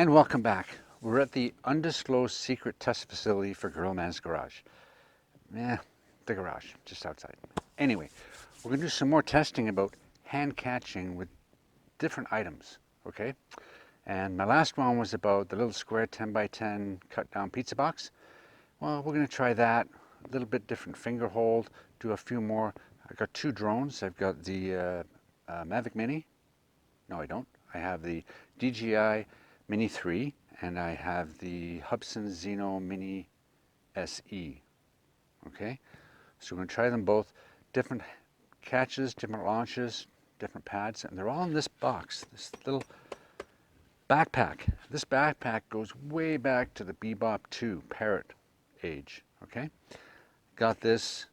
And welcome back. We're at the undisclosed secret test facility for Girl Man's Garage. The garage, just outside. Anyway, we're going to do some more testing about hand catching with different items, okay? And my last one was about the little square 10 by 10 cut down pizza box. Well, we're going to try that, a little bit different finger hold, do a few more. I've got two drones. I've got the Mavic Mini. No, I don't. I have the DJI Mini 3 and I have the Hubsan Zino Mini SE. Okay, so we're going to try them both. Different catches, different launches, different pads, and they're all in this box, this little backpack. This backpack goes way back to the Bebop 2 Parrot age. Okay, got this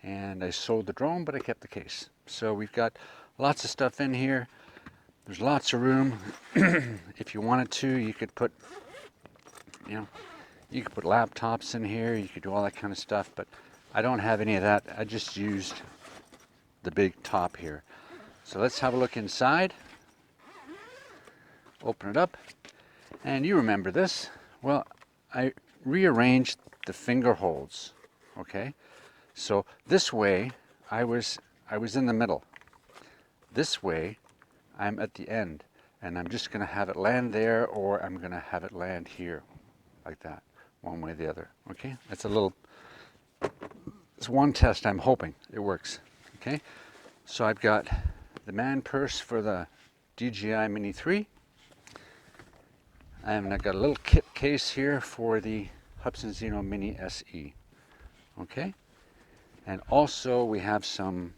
and I sold the drone, but I kept the case. So we've got lots of stuff in here. There's lots of room. If you wanted to, you could put, you could put laptops in here. You could do all that kind of stuff, but I don't have any of that. I just used the big top here. So let's have a look inside. Open it up. And you remember this. Well, I rearranged the finger holds. Okay? So this way, I was in the middle. This way, I'm at the end, and I'm just going to have it land there, or I'm going to have it land here, like that, one way or the other. Okay, that's it's one test. I'm hoping it works. Okay, so I've got the man purse for the DJI Mini 3, and I've got a little kit case here for the Hubsan Zino Mini SE. Okay, and also we have some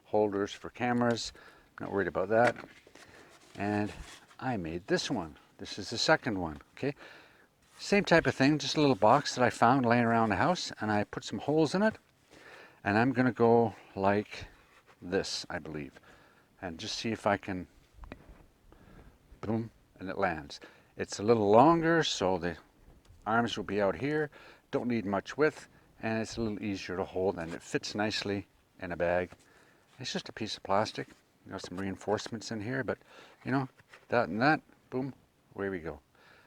holders for cameras. Not worried about that. And I made this one. This is the second one. Okay, same type of thing, just a little box that I found laying around the house, and I put some holes in it, and I'm gonna go like this, I believe, and just see if I can, boom, and it lands. It's a little longer, so the arms will be out here, don't need much width, and it's a little easier to hold, and it fits nicely in a bag. It's just a piece of plastic. Got some reinforcements in here, but that and that, boom, away we go.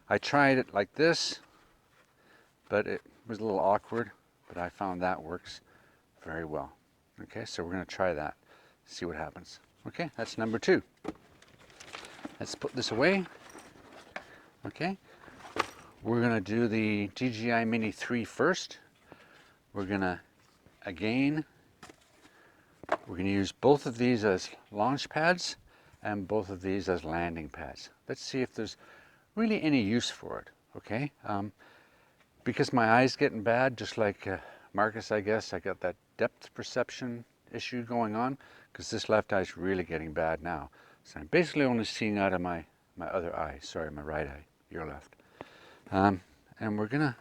I tried it like this, but it was a little awkward, but I found that works very well. Okay, so we're going to try that, see what happens. Okay, that's number 2. Let's put this away. Okay, we're going to do the DJI Mini 3 first. We're going to, again, we're going to use both of these as launch pads and both of these as landing pads. Let's see if there's really any use for it, okay? Because my eye's getting bad, just like Marcus, I guess, I got that depth perception issue going on, because this left eye's really getting bad now. So I'm basically only seeing out of my other eye, sorry, my right eye, your left. And we're gonna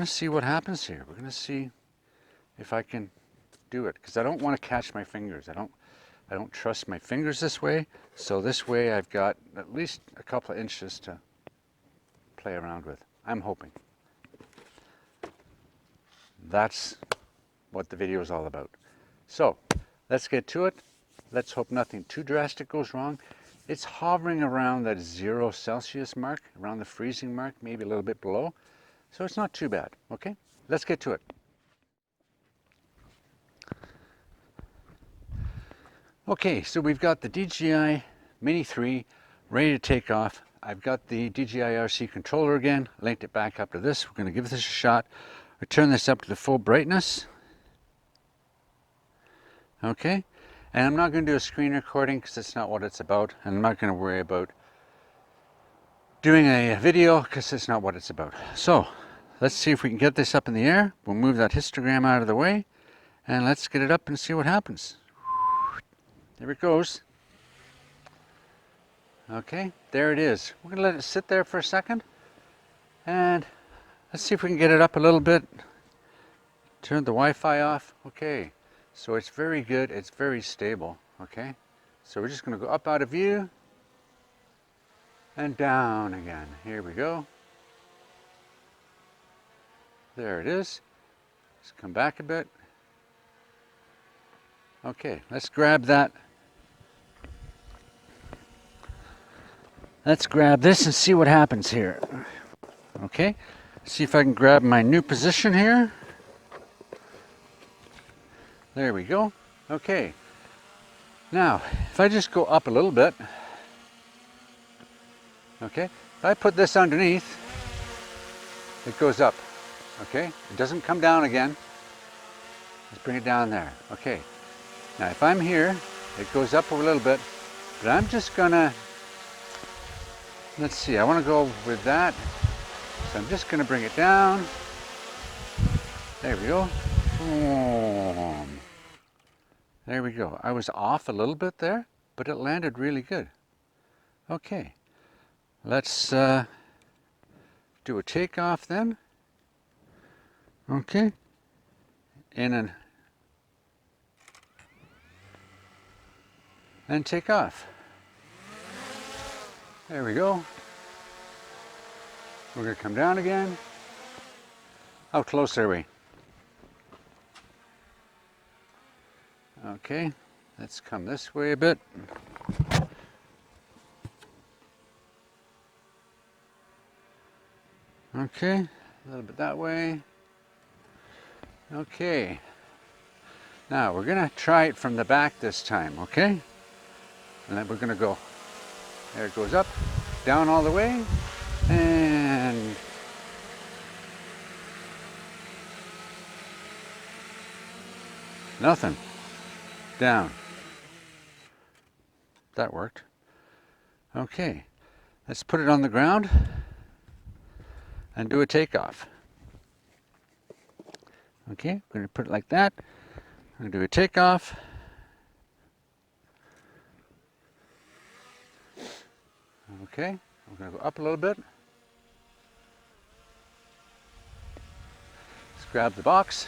see what happens here. We're gonna see if I can do it, because I don't want to catch my fingers. I don't trust my fingers this way, so this way I've got at least a couple of inches to play around with. I'm hoping. That's what the video is all about. So let's get to it. Let's hope nothing too drastic goes wrong. It's hovering around that 0 Celsius mark, around the freezing mark, maybe a little bit below, so it's not too bad. Okay, let's get to it. Okay, so we've got the DJI Mini 3 ready to take off. I've got the DJI RC controller again, linked it back up to this. We're going to give this a shot. I turn this up to the full brightness. Okay, and I'm not going to do a screen recording because that's not what it's about. And I'm not going to worry about doing a video because that's not what it's about. So let's see if we can get this up in the air. We'll move that histogram out of the way and let's get it up and see what happens. There it goes. Okay, there it is. We're going to let it sit there for a second. And let's see if we can get it up a little bit. Turn the Wi-Fi off. Okay, so it's very good. It's very stable. Okay, so we're just going to go up out of view. And down again. Here we go. There it is. Let's come back a bit. Okay, let's grab that Let's grab this and see what happens here. Okay, see if I can grab my new position here. There we go. Okay, now if I just go up a little bit, okay, if I put this underneath, it goes up. Okay, it doesn't come down again. Let's bring it down there. Okay, now if I'm here, it goes up a little bit, but I'm just gonna, let's see, I want to go with that, so I'm just gonna bring it down. There we go. Boom. There we go. I was off a little bit there, but it landed really good. Okay, let's do a takeoff then. Okay, in and take off. There we go. We're going to come down again. How close are we? Okay, let's come this way a bit. Okay, a little bit that way. Okay, now we're going to try it from the back this time, okay? And then we're going to go, there it goes up, down all the way, and nothing, down. That worked. Okay, let's put it on the ground and do a takeoff. Okay, we're going to put it like that. I'm going to do a takeoff. Okay, I'm going to go up a little bit. Let's grab the box.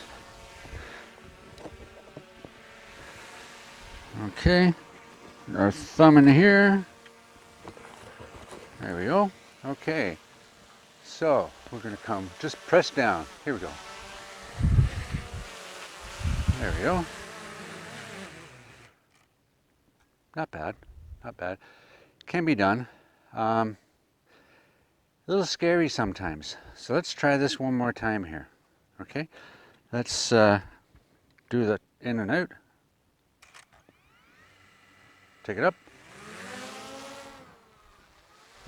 Okay, our thumb in here. There we go. Okay, so we're going to come, just press down. Here we go. There we go. Not bad, not bad. Can be done. A little scary sometimes. So let's try this one more time here. Okay, let's do the in and out. Take it up.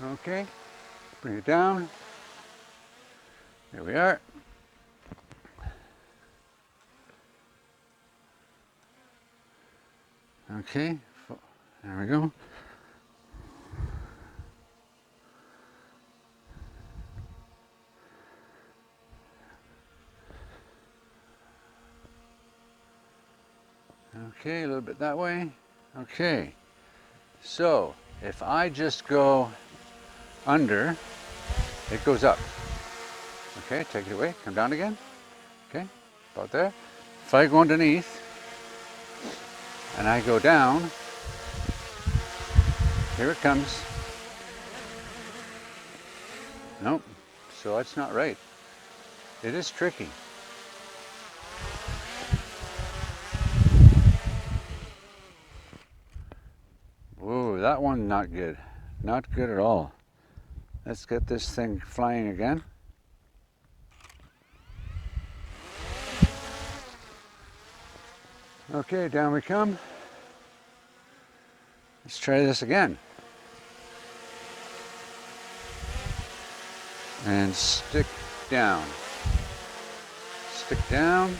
Okay, bring it down. There we are. Okay, there we go. Okay, a little bit that way. Okay, so if I just go under, it goes up. Okay, take it away, come down again. Okay, about there. If I go underneath and I go down, here it comes. Nope, so that's not right. It is tricky. Whoa, that one not good. Not good at all. Let's get this thing flying again. Okay, down we come. Let's try this again. And stick down. Stick down.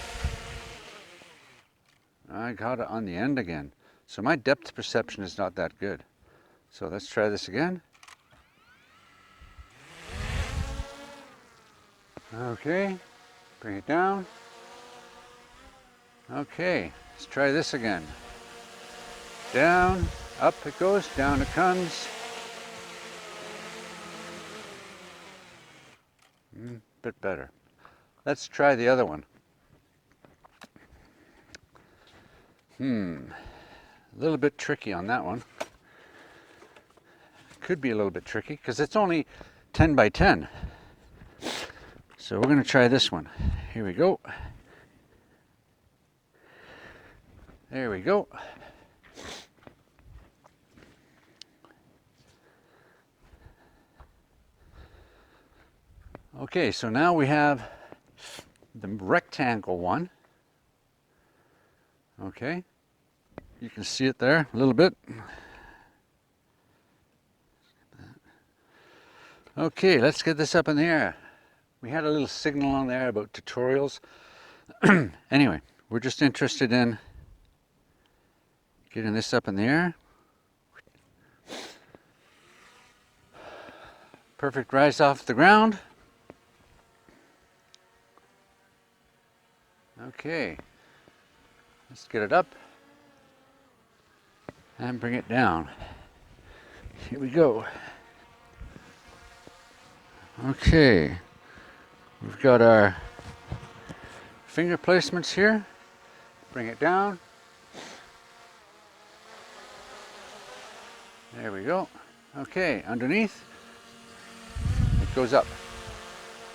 I got it on the end again. So my depth perception is not that good. So let's try this again. Okay, bring it down. Okay, let's try this again. Down, up it goes, down it comes. Bit better. Let's try the other one. A little bit tricky on that one. Could be a little bit tricky because it's only 10 by 10. So we're going to try this one. Here we go. There we go. Okay, so now we have the rectangle one. Okay, you can see it there a little bit. Okay, let's get this up in the air. We had a little signal on there about tutorials. Anyway, we're just interested in getting this up in the air. Perfect rise off the ground. Okay, let's get it up and bring it down. Here we go. Okay, we've got our finger placements here. Bring it down. There we go. Okay, underneath, it goes up.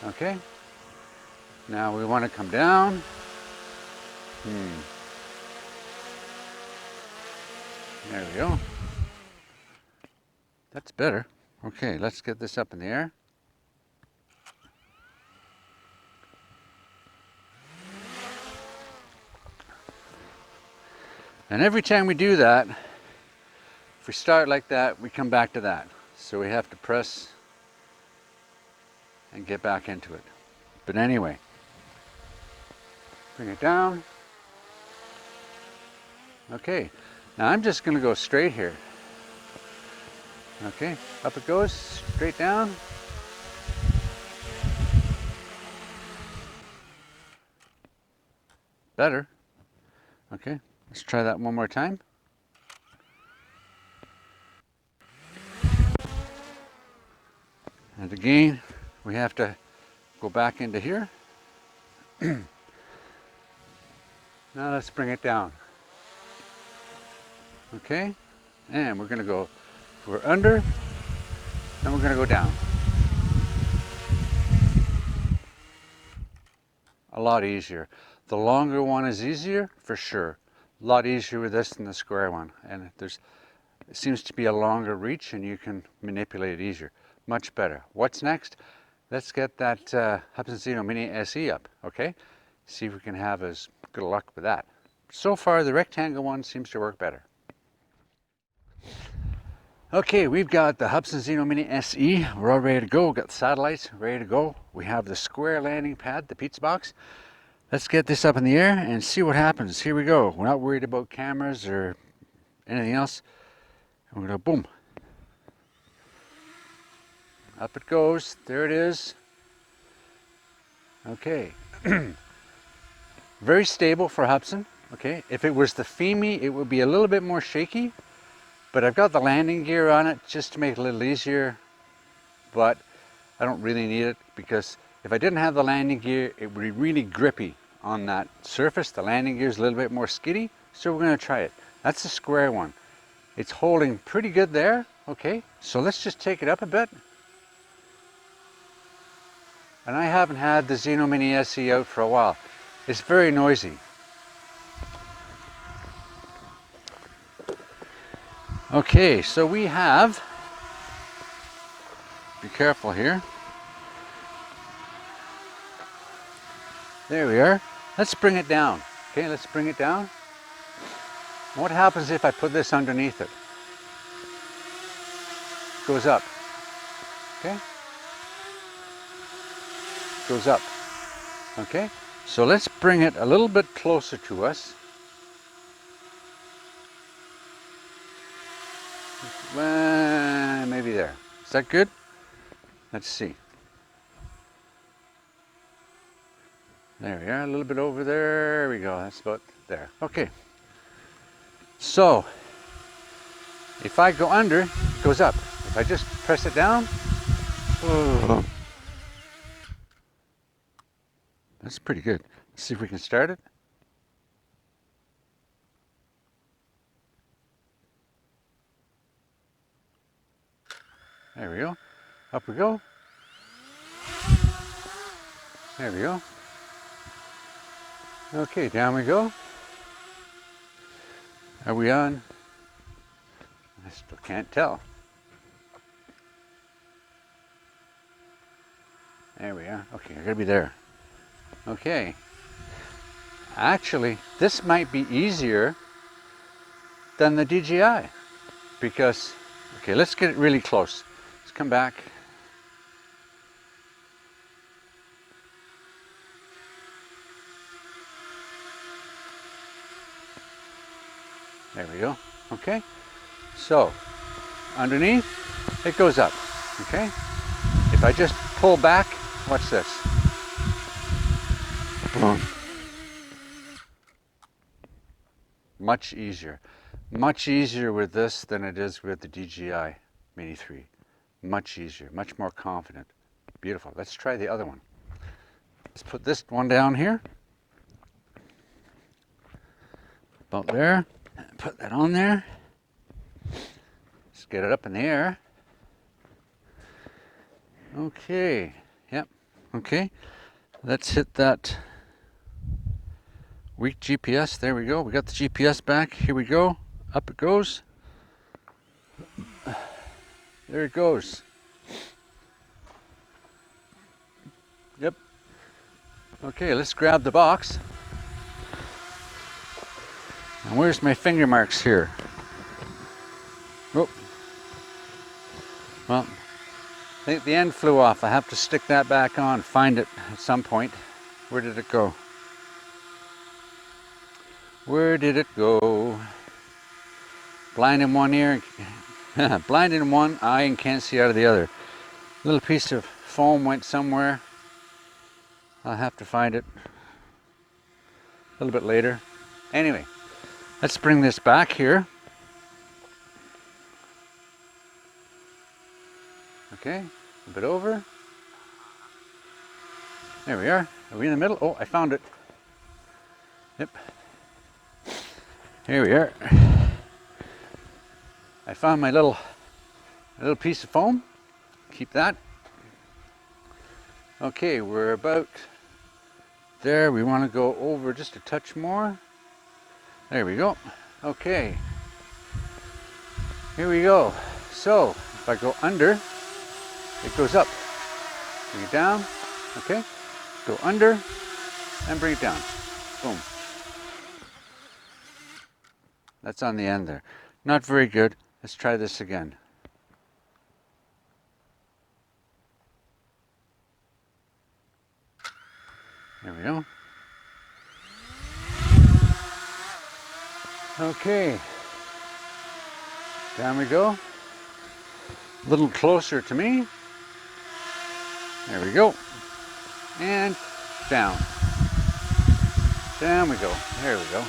Okay, now we want to come down. There we go. That's better. Okay, let's get this up in the air. And every time we do that, if we start like that, we come back to that. So we have to press and get back into it. But anyway, bring it down. Okay, now I'm just going to go straight here. Okay, up it goes, straight down. Better. Okay, let's try that one more time. And again, we have to go back into here. Now let's bring it down. Okay, and we're gonna go, we're under, and we're gonna go down. A lot easier. The longer one is easier, for sure. A lot easier with this than the square one. And it seems to be a longer reach and you can manipulate it easier. Much better. What's next? Let's get that Hubsan Zino Mini SE up, okay? See if we can have as good luck with that. So far, the rectangle one seems to work better. Okay, we've got the Hubsan Zino Mini SE. We're all ready to go. We've got the satellites ready to go. We have the square landing pad, the pizza box. Let's get this up in the air and see what happens. Here we go. We're not worried about cameras or anything else. And we're gonna boom. Up it goes. There it is. Okay. Very stable for Hubsan. Okay. If it was the fimi, it would be a little bit more shaky. But I've got the landing gear on it just to make it a little easier. But I don't really need it because if I didn't have the landing gear, it would be really grippy on that surface. The landing gear is a little bit more skiddy. So we're going to try it. That's the square one. It's holding pretty good there. Okay. So let's just take it up a bit. And I haven't had the Xeno Mini SE out for a while. It's very noisy. Okay, so we have, be careful here. There we are. Let's bring it down. Okay, let's bring it down. What happens if I put this underneath it? It goes up. Okay? Goes up. Okay? So let's bring it a little bit closer to us. Maybe there. Is that good? Let's see. There we are, a little bit over there. There we go. That's about there. Okay. So, if I go under, it goes up. If I just press it down, oh, that's pretty good. Let's see if we can start it. There we go. Up we go. There we go. Okay, down we go. Are we on? I still can't tell. There we are. Okay, I gotta be there. Okay. Actually, this might be easier than the DJI because, okay, let's get it really close. Let's come back. There we go. Okay. So, underneath, it goes up. Okay. If I just pull back, watch this. Boom. Much easier. Much easier with this than it is with the DJI Mini 3. Much easier, much more confident. Beautiful. Let's try the other one. Let's put this one down here. About there. Put that on there. Let's get it up in the air. Okay. Yep. Okay. Let's hit that weak GPS. There we go. We got the GPS back. Here we go. Up it goes. There it goes. Yep. Okay, let's grab the box. And where's my finger marks here? Oh. Well, I think the end flew off. I have to stick that back on, find it at some point. Where did it go? Where did it go? Blind in one ear, blind in one eye and can't see out of the other. Little piece of foam went somewhere. I'll have to find it a little bit later. Anyway, let's bring this back here. Okay, a bit over. There we are. Are we in the middle? Oh, I found it. Yep. Here we are. I found my little piece of foam. Keep that. Okay, we're about there. We want to go over just a touch more. There we go. Okay. Here we go. So, if I go under, it goes up. Bring it down. Okay. Go under and bring it down. Boom. That's on the end there. Not very good. Let's try this again. There we go. Okay. Down we go. A little closer to me. There we go. And down. Down we go. There we go.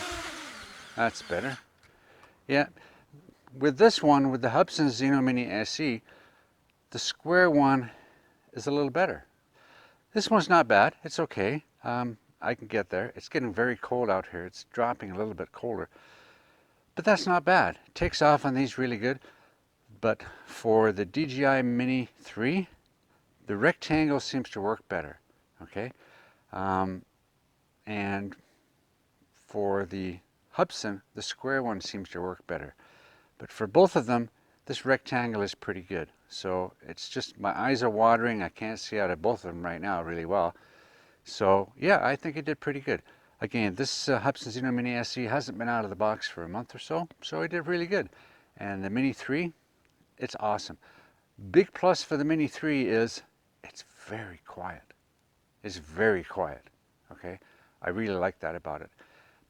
That's better. Yeah. With this one, with the Hubsan Zino Mini SE, the square one is a little better. This one's not bad. It's okay. I can get there. It's getting very cold out here. It's dropping a little bit colder. But that's not bad. It takes off on these really good. But for the DJI Mini 3, the rectangle seems to work better. Okay? And for the Hubsan, the square one seems to work better. But for both of them, this rectangle is pretty good. So it's just, my eyes are watering. I can't see out of both of them right now really well. So yeah, I think it did pretty good. Again, this Hubsan Zino Mini SE hasn't been out of the box for a month or so, so it did really good. And the Mini 3, it's awesome. Big plus for the Mini 3 is it's very quiet. It's very quiet, okay? I really like that about it.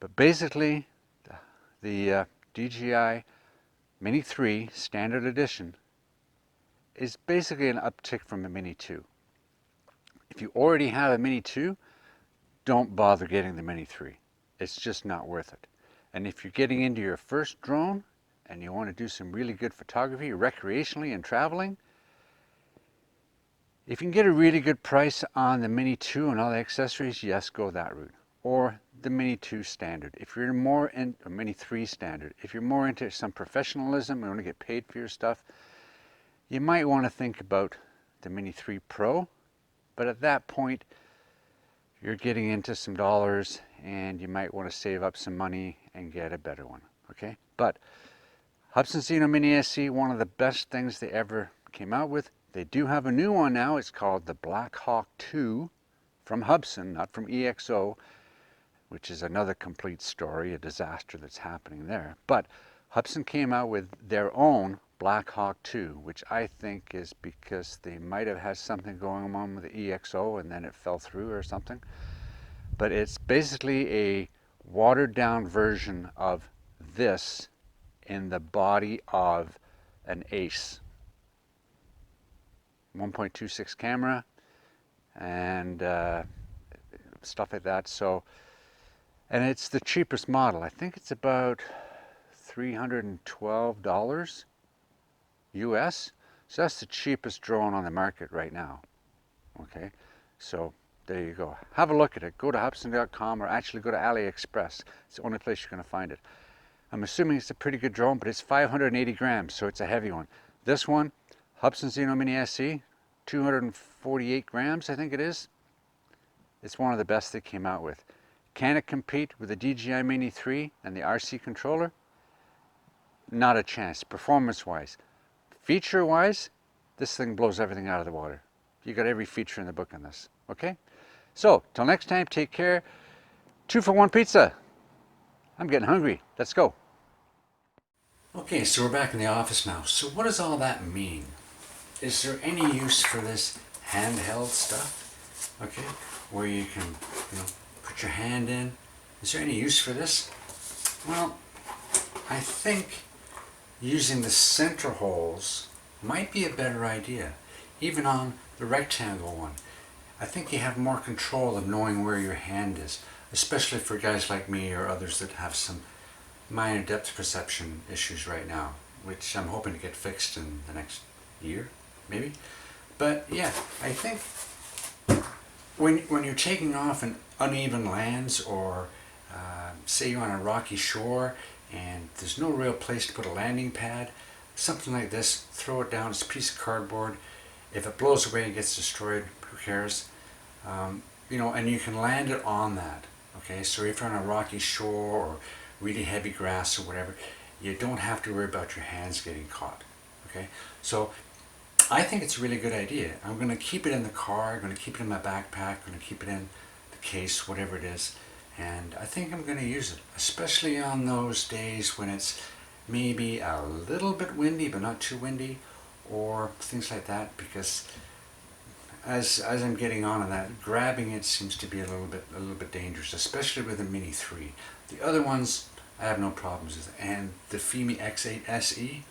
But basically, the DJI Mini 3 Standard Edition is basically an uptick from a Mini 2. If you already have a Mini 2, don't bother getting the Mini 3. It's just not worth it. And if you're getting into your first drone and you want to do some really good photography recreationally and traveling, if you can get a really good price on the Mini 2 and all the accessories, yes, go that route. Or the Mini 2 Standard. If you're more in, or Mini 3 Standard, if you're more into some professionalism and want to get paid for your stuff, you might want to think about the Mini 3 Pro. But at that point, you're getting into some dollars and you might want to save up some money and get a better one, okay? But Hubsan Zino Mini SE, one of the best things they ever came out with. They do have a new one now. It's called the Black Hawk 2 from Hubsan, not from EXO, which is another complete story, a disaster that's happening there. But Hubsan came out with their own Black Hawk 2, which I think is because they might have had something going on with the EXO and then it fell through or something. But it's basically a watered down version of this in the body of an Ace. 1.26 camera and stuff like that. So, and it's the cheapest model. I think it's about $312 US. So that's the cheapest drone on the market right now. Okay, so there you go. Have a look at it. Go to Hubsan.com or actually go to AliExpress. It's the only place you're going to find it. I'm assuming it's a pretty good drone, but it's 580 grams, so it's a heavy one. This one, Hubsan Zino Mini SE, 248 grams, I think it is. It's one of the best they came out with. Can it compete with the DJI Mini 3 and the RC controller? Not a chance, performance-wise. Feature-wise, this thing blows everything out of the water. You got every feature in the book on this, okay? So, till next time, take care. 2-for-1 pizza. I'm getting hungry. Let's go. Okay, so we're back in the office now. So what does all that mean? Is there any use for this handheld stuff? Okay, where you can, put your hand in. Is there any use for this? Well, I think using the center holes might be a better idea, even on the rectangle one. I think you have more control of knowing where your hand is, especially for guys like me or others that have some minor depth perception issues right now, which I'm hoping to get fixed in the next year, maybe. But yeah, I think when you're taking off in uneven lands or say you're on a rocky shore and there's no real place to put a landing pad, something like this, throw it down, it's a piece of cardboard. If it blows away and gets destroyed, who cares? And you can land it on that. Okay, so if you're on a rocky shore or really heavy grass or whatever, you don't have to worry about your hands getting caught. Okay, so I think it's a really good idea. I'm going to keep it in the car, I'm going to keep it in my backpack, I'm going to keep it in the case, whatever it is, and I think I'm going to use it, especially on those days when it's maybe a little bit windy but not too windy, or things like that, because as I'm getting on that, grabbing it seems to be a little bit dangerous, especially with the Mini 3. The other ones I have no problems with, and the Fimi X8 SE,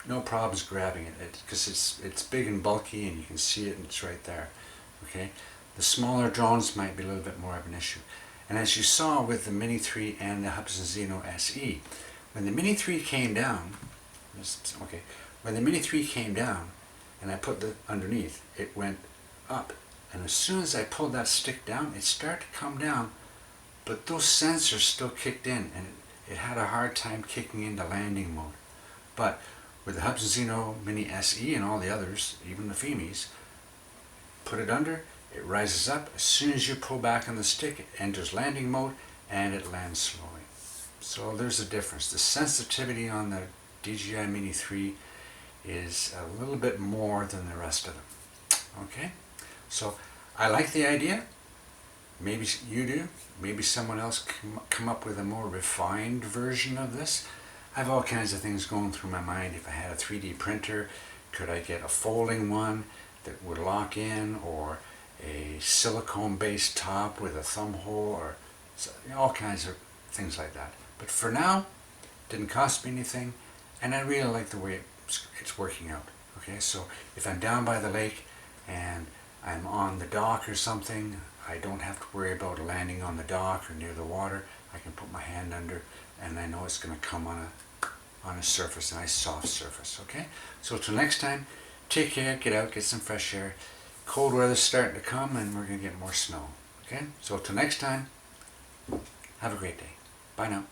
no problems grabbing it because it's big and bulky and you can see it and it's right there. Okay, the smaller drones might be a little bit more of an issue. And as you saw with the Mini 3 and the Hubsan Zino SE, when the Mini 3 came down, when the Mini 3 came down and I put the underneath, it went up. And as soon as I pulled that stick down, it started to come down, but those sensors still kicked in and it had a hard time kicking into landing mode. But with the Hubsan Zino Mini SE and all the others, even the Fimis, put it under, it rises up. As soon as you pull back on the stick, it enters landing mode and it lands slowly. So there's a difference. The sensitivity on the DJI Mini 3 is a little bit more than the rest of them. Okay, so I like the idea. Maybe you do. Maybe someone else come up with a more refined version of this. I have all kinds of things going through my mind. If I had a 3D printer, could I get a folding one that would lock in, or a silicone based top with a thumb hole, or all kinds of things like that. But for now, it didn't cost me anything, and I really like the way it's working out. Okay, so if I'm down by the lake and I'm on the dock or something, I don't have to worry about landing on the dock or near the water. I can put my hand under and I know it's going to come on a surface, a nice soft surface. Okay, so till next time, take care, get out, get some fresh air. Cold weather's starting to come and we're going to get more snow. Okay, so till next time, have a great day. Bye now.